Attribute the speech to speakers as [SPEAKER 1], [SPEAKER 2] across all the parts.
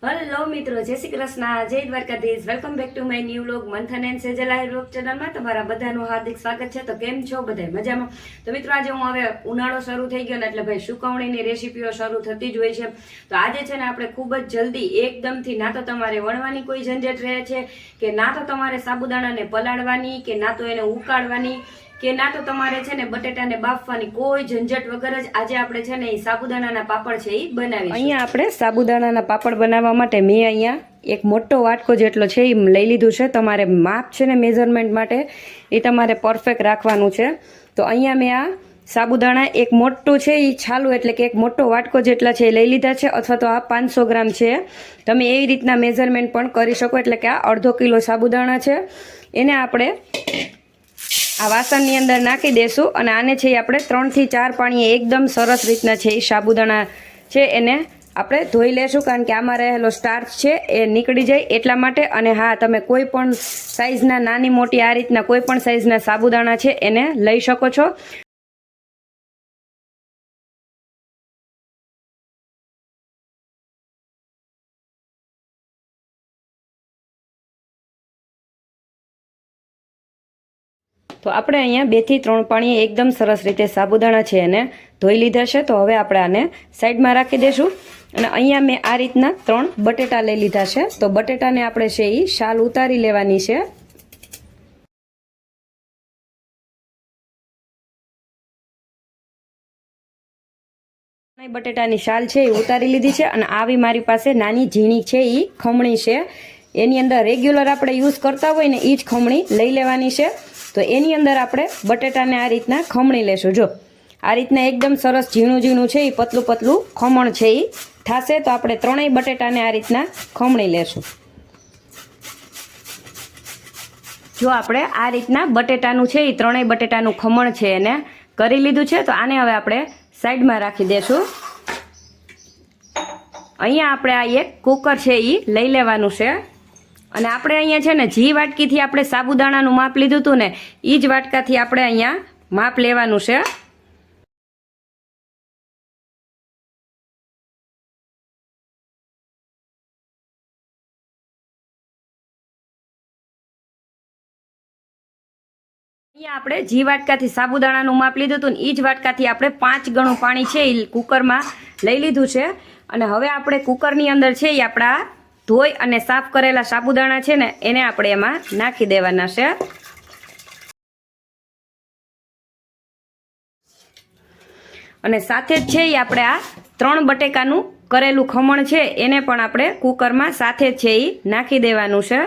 [SPEAKER 1] Hello મિત્રો, જય શ્રી કૃષ્ણ, જય Dwarkadhish. Welcome back to my new vlog મંથન એન્ડ સેજલ આહિર વ્લોગ ચેનલમાં તમારા બધાનું હાર્દિક સ્વાગત છે. તો કેમ છો બધા? મજામાં? તો મિત્રો, આજે હું હવે ઉનાળો શરૂ થઈ ગયો ને એટલે ભાઈ સુકવણીની રેસીપીઓ શરૂ થતી જ હોય છે. તો આજે છે ને આપણે ખૂબ જ જલ્દી એકદમથી ના તો તમારે વણવાની કોઈ ઝંઝટ રહે છે, કે ના તો તમારે સાબુદાણાને પલાળવાની, કે ના તો એને ઉકાળવાની, કે ના તો તમારે છે ને બટેટાને બાફવાની, કોઈ ઝંઝટ વગર જ આજે આપણે છે ને એ સાબુદાણાના પાપડ છે એ બનાવીશું. અહીંયા આપણે સાબુદાણાના પાપડ બનાવવા માટે મેં અહીંયા એક મોટો વાટકો જેટલો છે એ લઈ લીધું છે. તમારે માપ છે ને મેઝરમેન્ટ માટે એ તમારે પરફેક્ટ રાખવાનું છે. તો અહીંયા મેં આ સાબુદાણા એક મોટું છે એ છાલું એટલે કે એક મોટો વાટકો જેટલા છે એ લઈ લીધા છે, અથવા તો આ 500 ગ્રામ છે. તમે એવી રીતના મેઝરમેન્ટ પણ કરી શકો. એટલે કે આ અડધો કિલો સાબુદાણા છે, એને આપણે આ વાસણની અંદર નાખી દેશું અને આને છે આપણે 3 થી 4 પાણીએ એકદમ સરસ રીતના છે એ સાબુદાણા છે એને આપણે ધોઈ લેશું, કારણ કે આમાં રહેલો સ્ટાર્ચ છે એ નીકળી જાય એટલા માટે. અને હા, તમે કોઈ પણ સાઇઝના નાની મોટી આ રીતના કોઈ પણ સાઇઝના સાબુદાણા છે એને લઈ શકો છો. તો આપણે અહીંયા 2 થી 3 પાણીએ એકદમ સરસ રીતે સાબુદાણા છે એને ધોઈ લીધા છે. તો હવે આપણે આને સાઈડમાં રાખી દઈશું. અને અહીંયા મેં આ રીતના 3 બટેટા લઈ લીધા છે. તો બટેટાને આપણે છે એ શાલ ઉતારી લેવાની છે. બટેટાની શાલ છે એ ઉતારી લીધી છે. અને આવી મારી પાસે નાની ઝીણી છે એ ખમણી છે. એની અંદર રેગ્યુલર આપણે યુઝ કરતા હોય ને એ જ ખમણી લઈ લેવાની છે. તો એની અંદર આપણે બટેટાને આ રીતના ખમણી લેશું. જો આ રીતના એકદમ સરસ ઝીણું ઝીણું છે એ પતલું પતલું ખમણ છે એ થશે. તો આપણે 3 બટેટાને આ રીતના ખમણી લેશું. જો આપણે આ રીતના બટેટાનું છે એ 3 બટેટાનું ખમણ છે એને કરી લીધું છે. તો આને હવે આપણે સાઈડમાં રાખી દેશું. અહીંયા આપણે આ એક કુકર છે એ લઈ લેવાનું છે. અને આપણે અહીંયા છે ને જી વાટકીથી આપણે સાબુદાણાનું માપ લીધું હતું ને એ જ વાટકાથી આપણે અહીંયા માપ લેવાનું છે. અહીંયા આપણે જી વાટકાથી સાબુદાણાનું માપ લીધું હતું ને એ જ વાટકાથી આપણે 5 ગણું પાણી છે એ કુકરમાં લઈ લીધું છે. અને હવે આપણે કુકરની અંદર છે એ આપણા ધોઈ અને સાફ કરેલા સાબુદાણા છે ને એને આપણે એમાં નાખી દેવાના છે. અને સાથે જ છે એ આપણે આ 3 બટેકાનું કરેલું ખમણ છે એને પણ આપણે કુકરમાં સાથે જ છે એ નાખી દેવાનું છે.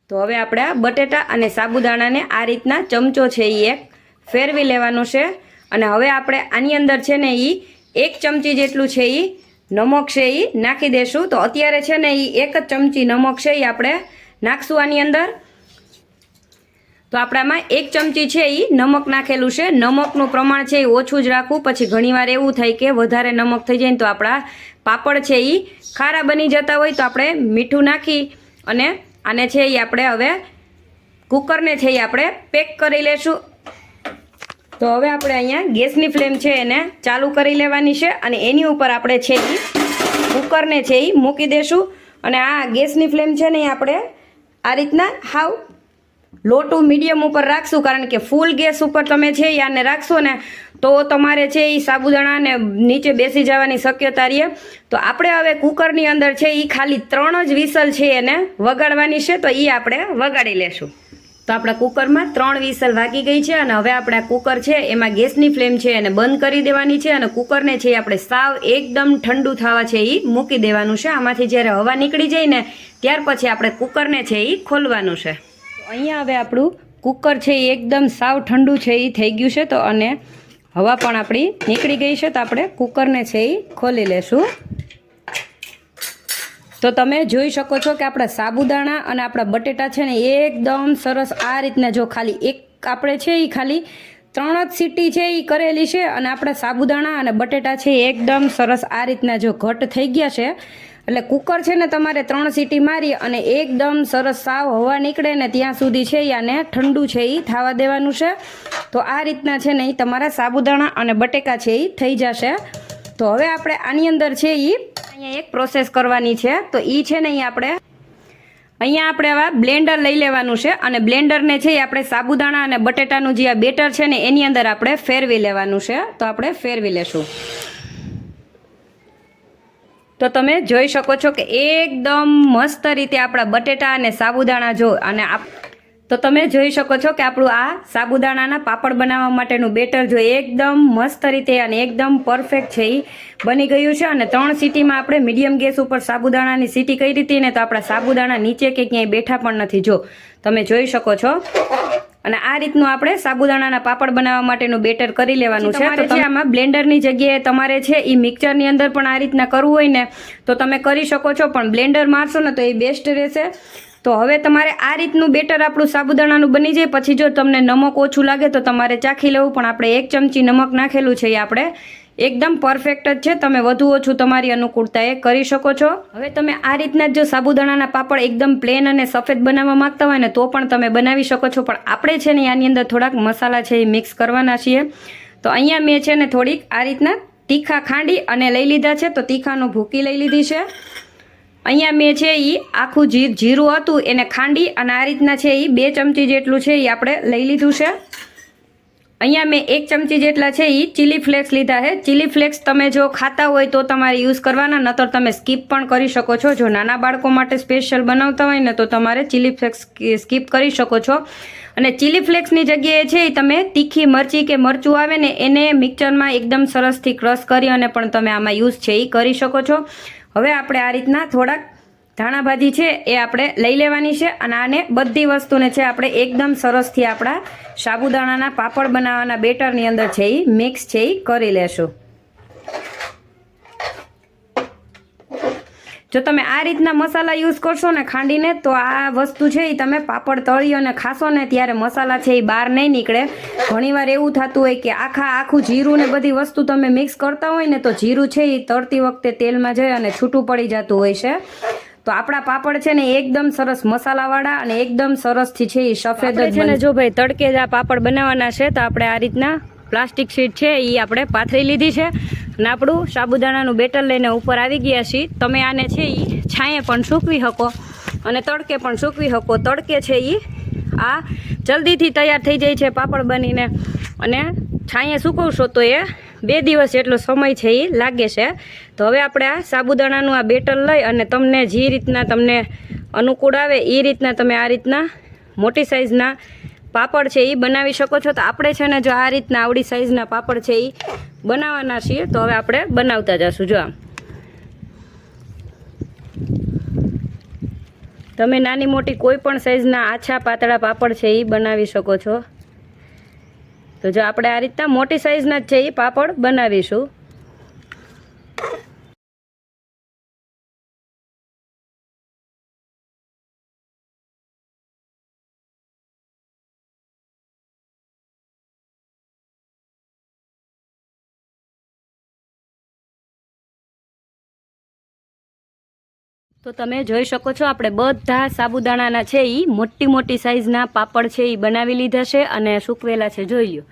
[SPEAKER 1] તો હવે આપણે આ બટેટા અને સાબુદાણાને આ રીતના ચમચો છે એ એક ફેરવી લેવાનું છે. અને હવે આપણે આની અંદર છે ને એ 1 ચમચી જેટલું છે એ નમક છે એ નાખી દેશું. તો અત્યારે છે ને એ 1 જ ચમચી નમક છે એ આપણે નાખશું આની અંદર. તો આપણામાં 1 ચમચી છે એ નમક નાખેલું છે. નમકનું પ્રમાણ છે એ ઓછું જ રાખવું. પછી ઘણીવાર એવું થાય કે વધારે નમક થઈ જાય ને તો આપણા પાપડ છે એ ખારા બની જતા હોય. તો આપણે મીઠું નાખી અને આને છે એ આપણે હવે કુકરને છે એ આપણે પેક કરી લેશું. તો હવે આપણે અહીંયા ગેસની ફ્લેમ છે એને ચાલુ કરી લેવાની છે. અને એની ઉપર આપણે છે એ કુકરને છે એ મૂકી દેશું. અને આ ગેસની ફ્લેમ છે ને એ આપણે આ રીતના હાવ લો ટુ મીડિયમ ઉપર રાખશું, કારણ કે ફૂલ ગેસ ઉપર તમે છે એ આને રાખશો ને તો તમારે છે એ સાબુદાણાને નીચે બેસી જવાની શક્યતા રહે. તો આપણે હવે કુકરની અંદર છે એ ખાલી 3 જ વિસલ છે એને વગાડવાની છે. તો એ આપણે વગાડી લેશું. તો આપણા કુકરમાં 3 વિસલ વાગી ગઈ છે. અને હવે આપણા કુકર છે એમાં ગેસની ફ્લેમ છે એને બંધ કરી દેવાની છે. અને કુકરને છે આપણે સાવ એકદમ ઠંડુ થવા છે એ મૂકી દેવાનું છે. આમાંથી જ્યારે હવા નીકળી જાય ને ત્યાર પછી આપણે કુકરને છે એ ખોલવાનું છે. તો અહીંયા હવે આપણું કુકર છે એ એકદમ સાવ ઠંડુ છે એ થઈ ગયું છે. તો અને હવા પણ આપણી નીકળી ગઈ છે. તો આપણે કુકરને છે એ ખોલી લેશું. તો તમે જોઈ શકો છો કે આપણા સાબુદાણા અને આપણા બટેટા છે ને એકદમ સરસ આ રીતના, જો ખાલી એક આપણે છે એ ખાલી 3 જ સીટી છે એ કરેલી છે. અને આપણા સાબુદાણા અને બટેટા છે એકદમ સરસ આ રીતના જો ઘટ થઈ ગયા છે. એટલે કુકર છે ને તમારે 3 સીટી મારી અને એકદમ સરસ સાવ હવા નીકળે ને ત્યાં સુધી છે આને ઠંડુ છે એ થવા દેવાનું છે. તો આ રીતના છે ને તમારા સાબુદાણા અને બટેકા છે એ થઈ જશે. તો હવે આપણે આની અંદર છે એ અહીંયા એક પ્રોસેસ કરવાની છે. તો એ છે ને અહીંયા આપણે આવા બ્લેન્ડર લઈ લેવાનું છે અને બ્લેન્ડરને છે એ આપણે સાબુદાણા અને બટેટાનું જે આ બેટર છે ને એની અંદર આપણે ફેરવી લેવાનું છે. તો આપણે ફેરવી લેશું. તો તમે જોઈ શકો છો કે એકદમ મસ્ત રીતે આપણા બટેટા અને સાબુદાણા તો તમે જોઈ શકો છો કે આપણું આ સાબુદાણાના પાપડ બનાવવા માટેનું બેટર જો એકદમ મસ્ત રીતે અને એકદમ પરફેક્ટ છે એ બની ગયું છે. અને 3 સીટીમાં આપણે મીડિયમ ગેસ ઉપર સાબુદાણાની સીટી કરી હતી ને તો આપણા સાબુદાણા નીચે કે ક્યાંય બેઠા પણ નથી. જો તમે જોઈ શકો છો. અને આ રીતનું આપણે સાબુદાણાના પાપડ બનાવવા માટેનું બેટર કરી લેવાનું છે. તો આમાં બ્લેન્ડરની જગ્યાએ તમારે છે એ મિક્સરની અંદર પણ આ રીતના કરવું હોય ને તો તમે કરી શકો છો, પણ બ્લેન્ડર મારશો ને તો એ બેસ્ટ રહેશે. તો હવે તમારે આ રીતનું બેટર આપણું સાબુદાણાનું બની જાય. પછી જો તમને નમક ઓછું લાગે તો તમારે ચાખી લેવું, પણ આપણે 1 ચમચી નમક નાખેલું છે એ આપણે એકદમ પરફેક્ટ જ છે. તમે વધુ ઓછું તમારી અનુકૂળતાએ કરી શકો છો. હવે તમે આ રીતના જો સાબુદાણાના પાપડ એકદમ પ્લેન અને સફેદ બનાવવા માંગતા હોય ને તો પણ તમે બનાવી શકો છો, પણ આપણે છે ને આની અંદર થોડાક મસાલા છે એ મિક્સ કરવાના છીએ. તો અહીંયા મેં છે ને થોડીક આ રીતના તીખા ખાંડી અને લઈ લીધા છે. તો તીખાનું ભૂકી લઈ લીધી છે. અહીંયા મેં છે એ આખું જીરું હતું એને ખાંડી અને આ રીતના છે એ 2 ચમચી જેટલું છે એ આપણે લઈ લીધું છે. અહીંયા મેં 1 ચમચી જેટલા છે એ ચીલી ફ્લેક્સ લીધા છે. ચીલી ફ્લેક્સ તમે જો ખાતા હોય તો તમારે યુઝ કરવાના, નતર તમે સ્કીપ પણ કરી શકો છો. જો નાના બાળકો માટે સ્પેશિયલ બનાવતા હોય ને તો તમારે ચીલી ફ્લેક્સ સ્કીપ કરી શકો છો. અને ચીલી ફ્લેક્સની જગ્યાએ છે એ તમે તીખી મરચી કે મરચું આવે ને એને મિક્સરમાં એકદમ સરસથી ક્રશ કરી અને પણ તમે આમાં યુઝ છે એ કરી શકો છો. હવે આપણે આ રીતના થોડાક ધાણા ભાજી છે એ આપણે લઈ લેવાની છે અને આને બધી વસ્તુને છે આપણે એકદમ સરસથી આપણા સાબુદાણાના પાપડ બનાવવાના બેટરની અંદર છે એ મિક્સ છે એ કરી લેશું. જો તમે આ રીતના મસાલા યુઝ કરશો ને ખાંડીને તો આ વસ્તુ છે એ તમે પાપડ તળી અને ખાશો ને ત્યારે મસાલા છે એ બહાર નહીં નીકળે. ઘણીવાર એવું થતું હોય કે આખું જીરું ને બધી વસ્તુ તમે મિક્સ કરતા હોય ને તો જીરું છે એ તળતી વખતે તેલમાં જઈ અને છૂટું પડી જતું હોય છે. તો આપણા પાપડ છે ને એકદમ સરસ મસાલાવાળા અને એકદમ સરસથી છે એ સફેદ છે ને. જો ભાઈ તડકે જ આ પાપડ બનાવવાના છે તો આપણે આ રીતના પ્લાસ્ટિક શીટ છે એ આપણે પાથરી લીધી છે અને આપણું સાબુદાણાનું બેટર લઈને ઉપર આવી ગયા છીએ. તમે આને છે એ છાંયે પણ સૂકવી શકો અને તડકે પણ સૂકવી શકો. તડકે છે એ આ જલ્દીથી તૈયાર થઈ જાય છે પાપડ બનીને, અને છાંયે સૂકવશો તો એ 2 દિવસ જેટલો સમય છે એ લાગે છે. તો હવે આપણે આ સાબુદાણાનું આ બેટર લઈ અને તમને જે રીતના તમને અનુકૂળ આવે એ રીતના તમે આ રીતના મોટી સાઇઝના પાપડ છે એ બનાવી શકો છો. તો આપણે છે ને જો આ રીતના આવડી સાઇઝના પાપડ છે એ બનાવવાના છીએ. તો હવે આપણે બનાવતા જશું. જો તમે નાની મોટી કોઈ પણ સાઇઝના આછા પાતળા પાપડ છે એ બનાવી શકો છો. તો જો આપણે આ રીતના મોટી સાઇઝના જ છે એ પાપડ બનાવીશું. તો તમે જોઈ શકો છો આપણે બધા સાબુદાણાના છે એ મોટી સાઇઝના પાપડ છે એ બનાવી લીધા છે અને સૂકવેલા છે. જોઈ લો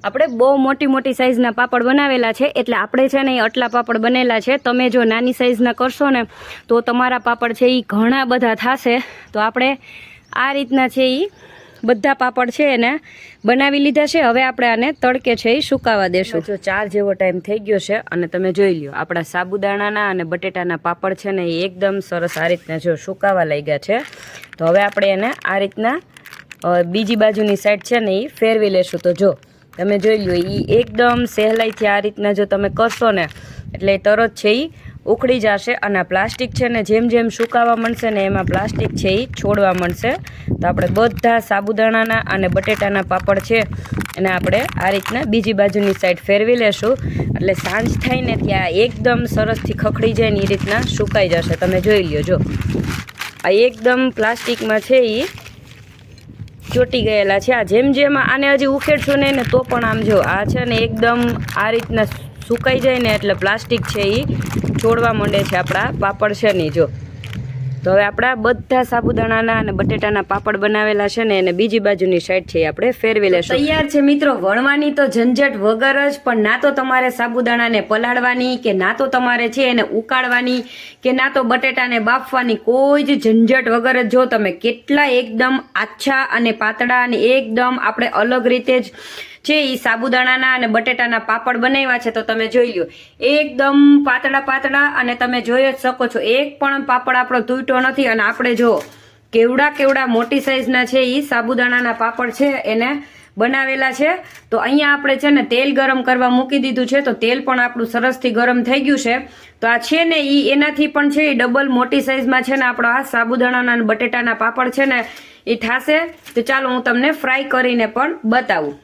[SPEAKER 1] આપણે બહુ મોટી સાઇઝના પાપડ બનાવેલા છે, એટલે આપણે છે ને એ આટલા પાપડ બનેલા છે. તમે જો નાની સાઇઝના કરશો ને તો તમારા પાપડ છે એ ઘણા બધા થશે. તો આપણે આ રીતના છે એ બધા પાપડ છે એને બનાવી લીધા છે. હવે આપણે આને તડકે છે એ સુકાવા દેશું. જો 4 જેવો ટાઈમ થઈ ગયો છે અને તમે જોઈ લો આપણા સાબુદાણાના અને બટેટાના પાપડ છે ને એ એકદમ સરસ આ રીતના જો સુકાવા લાગ્યા છે. તો હવે આપણે એને આ રીતના બીજી બાજુની સાઈડ છે ને એ ફેરવી લેશું. તો જો તમે જોઈ લો એ એકદમ સહેલાઈથી આ રીતના જો તમે કરશો ને એટલે તરત છે એ ઉખડી જશે. અને પ્લાસ્ટિક છે ને જેમ જેમ સુકાવા મળશે ને એમાં પ્લાસ્ટિક છે એ છોડવા મળશે. તો આપણે બધા સાબુદાણાના અને બટેટાના પાપડ છે એને આપણે આ રીતના બીજી બાજુની સાઈડ ફેરવી લેશું. એટલે સાંજ થાય ને ત્યાં એકદમ સરસથી ખખડી જાય ને એ રીતના સુકાઈ જશે. તમે જોઈ લો જો આ એકદમ પ્લાસ્ટિકમાં છે એ ચોટી ગયેલા છે. આ જેમ જેમ આને હજી ઉખેડશું ને તો પણ આમ જો આ છે ને એકદમ આ રીતના સુકાઈ જાય ને એટલે પ્લાસ્ટિક છે એ છોડવા માંડે છે આપણા પાપડ છે ને. જો તો હવે આપણા બધા સાબુદાણાના અને બટેટાના પાપડ બનાવેલા છે ને એને બીજી બાજુની સાઈડ છે આપણે ફેરવી લેશું. તૈયાર છે મિત્રો. વણવાની તો ઝંઝટ વગર જ, પણ ના તો તમારે સાબુદાણાને પલાળવાની કે ના તો તમારે છે એને ઉકાળવાની કે ના તો બટેટાને બાફવાની, કોઈ જ ઝંઝટ વગર જ જો તમે કેટલા એકદમ આછા અને પાતળા અને એકદમ આપણે અલગ રીતે જ છે એ સાબુદાણાના અને બટેટાના પાપડ બનાવ્યા છે. તો તમે જોઈ લો એકદમ પાતળા પાતળા, અને તમે જોઈ જ શકો છો એક પણ પાપડ આપણો તૂટ્યો નથી. અને આપણે જો કેવડા મોટી સાઈઝના છે એ સાબુદાણાના પાપડ છે એને બનાવેલા છે. તો અહીંયા આપણે છે ને તેલ ગરમ કરવા મૂકી દીધું છે. તો તેલ પણ આપણું સરસથી ગરમ થઈ ગયું છે. તો આ છે ને એ એનાથી પણ છે એ ડબલ મોટી સાઈઝમાં છે ને આપણો આ સાબુદાણાના અને બટેટાના પાપડ છે ને એ થાશે. તો ચાલો હું તમને ફ્રાય કરીને પણ બતાવું.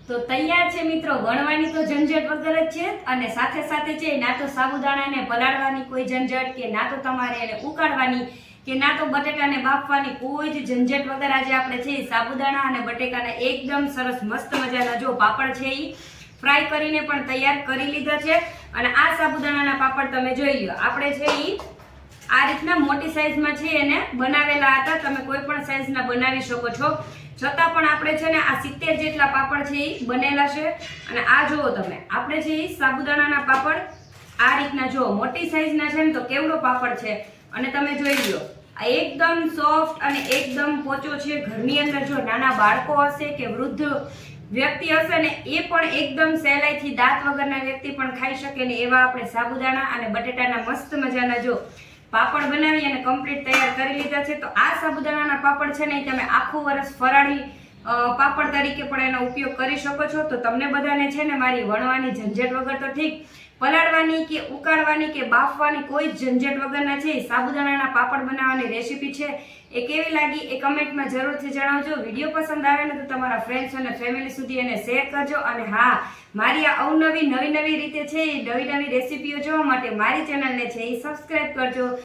[SPEAKER 1] તો તૈયાર છે મિત્રો. વણવાની તો ઝંઝટ વગર જ છે, અને સાથે સાથે છે ના તો સાબુદાણાને પલાળવાની કોઈ ઝંઝટ, કે ના તો તમારે એને ઉકાળવાની, કે ના તો બટેટાને બાફવાની, કોઈ જ ઝંઝટ વગર આજે આપણે છે સાબુદાણા અને બટેકાના એકદમ સરસ મસ્ત મજાના જો પાપડ છે એ ફ્રાય કરીને પણ તૈયાર કરી લીધા છે. અને આ સાબુદાણાના પાપડ તમે જોઈ લો, આપણે છે એ આ રીતના મોટી સાઈઝમાં છે એને બનાવેલા હતા. તમે કોઈ પણ સાઈઝના બનાવી શકો છો. છતાં પણ આપણે છે ને આ 70 જેટલા પાપડ છે એ બનેલા છે. અને આ જુઓ તમે, આપણે છે એ સાબુદાણાના પાપડ આ રીતના જુઓ મોટી સાઈઝના છે ને તો કેવડો પાપડ છે. અને તમે જોઈ લો આ એકદમ સોફ્ટ અને એકદમ પોચો છે. ઘરની અંદર જો નાના બાળકો હશે કે વૃદ્ધ વ્યક્તિ હશે ને એ પણ એકદમ સહેલાઈથી દાંત વગરના વ્યક્તિ પણ ખાઈ શકે ને એવા આપણે સાબુદાણા અને બટેટાના મસ્ત મજાના જો પાપડ બનાવી અને કમ્પ્લીટ તૈયાર કરી લીધા છે. તો આ સાબુદાણાના પાપડ છે ને તમે આખું વર્ષ ફરાળી પાપડ તરીકે પણ એનો ઉપયોગ કરી શકો છો. તો તમને બધાને છે ને મારી વણવાની ઝંઝટ વગર તો ઠીક, પલાળવાની કે ઉકાળવાની કે બાફવાની કોઈ ઝંઝટ વગરના છે સાબુદાણાના પાપડ બનાવવાની રેસીપી છે એ કેવી લાગી એ કમેન્ટમાં જરૂરથી જણાવજો. વિડીયો પસંદ આવે ને તો તમારા ફ્રેન્ડ્સ અને ફેમિલી સુધી એને શેર કરજો. અને હા, મારી આ અવનવી નવી રીતે છે એ નવી રેસીપીઓ જોવા માટે મારી ચેનલને છે એ સબસ્ક્રાઈબ કરજો.